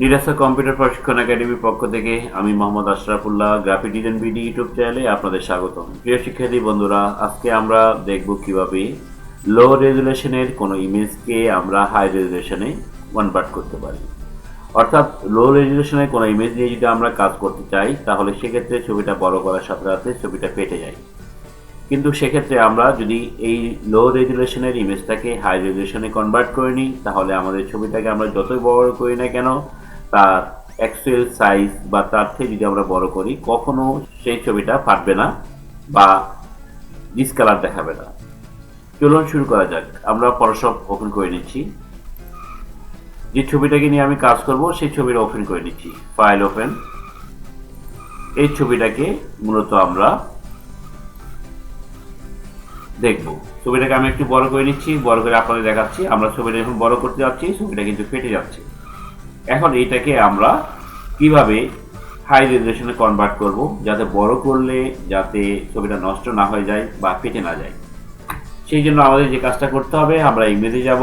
নিরাসা computer প্রশিক্ষণ একাডেমির পক্ষ থেকে আমি Mohammad Ashrafullah graphic design BD YouTube চ্যানেলে আপনাদের স্বাগতম। প্রিয় শিক্ষার্থী বন্ধুরা, আজকে আমরা দেখব কিভাবে লো রেজুলেশনের কোনো ইমেজকে আমরা হাই রেজুলেশনে কনভার্ট করতে পারি। অর্থাৎ লো রেজুলেশনের কোনো ইমেজ নিয়ে যদি আমরা কাজ করতে চাই তাহলে সেক্ষেত্রে ছবিটা বড় করার সাথে সাথে ছবিটা ফেটে যায়। কিন্তু সেক্ষেত্রে আমরা যদি এই লো রেজুলেশনের ইমেজটাকে হাই রেজুলেশনে কনভার্ট করে নিই তাহলে আমাদের ছবিটাকে আমরা যতই বড় করি না কেন তার অ্যাকচুয়াল সাইজ বা তার থেকে যদি আমরা বড় করি কখনো সেই ছবিটা ফাটবে না বা ডিসকালার দেখাবে না। চলুন শুরু করা যাক। আমরা ফটোশপ ওপেন করে নিচ্ছি। যে ছবিটাকে নিয়ে আমি কাজ করব সেই ছবিটা ওপেন করে নিচ্ছি। File open. এই ছবিটাকে মূলত আমরা দেখব। ছবিটাকে আমি একটু বড় করে নিচ্ছি, বড় করে আপনাদের দেখাচ্ছি। আমরা ছবিটা যখন বড় করতে যাচ্ছি ছবিটা কিন্তু ফেটে যাচ্ছে। এখন এইটাকে আমরা কিভাবে হাই রেজুলেশনে কনভার্ট করব যাতে বড় করলে যাতে ছবিটা নষ্ট না হয়ে যায় বা ফেটে না যায়। সেই জন্য আমাদের যে কাজটা করতে হবে, আমরা ইমেজে যাব,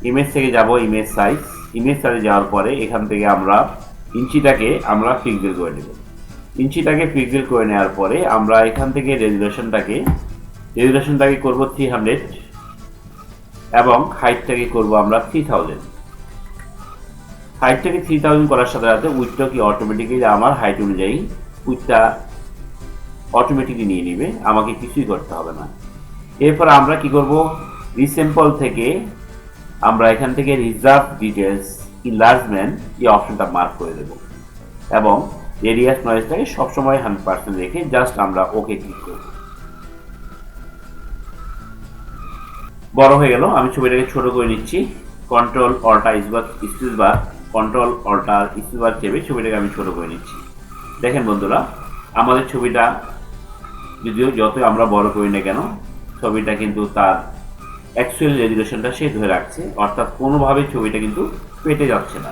ইমেজ থেকে যাব ইমেজ সাইজ। ইমেজ সাইজে যাওয়ার পরে এখান থেকে আমরা ইঞ্চিটাকে আমরা পিক্সেল করে নেব। ইঞ্চিটাকে পিক্সেল করে নেওয়ার পরে আমরা এখান থেকে রেজুলেশনটাকে করব 300 এবং হাইটটাকে করব আমরা 3000। হাইটটাকে 3000 করার সাথে সাথে উইথটা কি অটোমেটিক্যালি আমার হাইট অনুযায়ী উইথটা অটোমেটিকলি নিয়ে নেবে, আমাকে কিছুই করতে হবে না। এরপর আমরা কি করব, রিস্যাম্পল থেকে আমরা এখান থেকে রিজার্ভ ডিটেলস ইনলার্জমেন্ট এই অপশনটা মার্ক করে দেব এবং রেডিয়াস নয়েজটাকে সবসময় 100% রেখে জাস্ট আমরা ওকে ক্লিক করব। বড় হয়ে গেল। আমি ছবিটাকে ছোট করে নিচ্ছি। Control alter spacebar control alter spacebar চেপে ছবিটাকে আমি ছোট করে নিচ্ছি। দেখেন বন্ধুরা, আমাদের ছবিটা যদিও যতই আমরা বড় করি না কেন ছবিটা কিন্তু তার অ্যাকচুয়াল রেজুলেশনটা সে ধরে রাখছে, অর্থাৎ কোনোভাবে ছবিটা কিন্তু ফেটে যাচ্ছে না।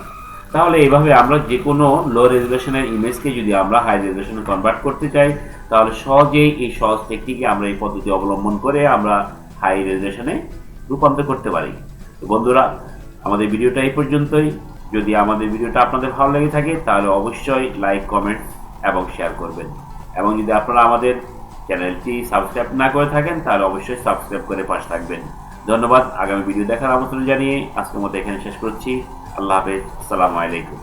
তাহলে এইভাবে আমরা যে কোনো লো রেজুলেশনের ইমেজকে যদি আমরা হাই রেজুলেশনে কনভার্ট করতে চাই তাহলে সহজেই এই সহজ টেকনিকে আমরা এই পদ্ধতি অবলম্বন করে আমরা হাই রেজুলেশনে রূপান্তর করতে পারি। তো বন্ধুরা, আমাদের ভিডিওটা এই পর্যন্তই। যদি আমাদের ভিডিওটা আপনাদের ভালো লেগে থাকে তাহলে অবশ্যই লাইক, কমেন্ট এবং শেয়ার করবেন। এবং যদি আপনারা আমাদের চ্যানেলটি সাবস্ক্রাইব না করে থাকেন তাহলে অবশ্যই সাবস্ক্রাইব করে পাশে থাকবেন। ধন্যবাদ। আগামী ভিডিও দেখার আমন্ত্রণ জানিয়ে আজকের মতো এখানে শেষ করছি। আল্লাহ হাফেজ। আসসালামু আলাইকুম।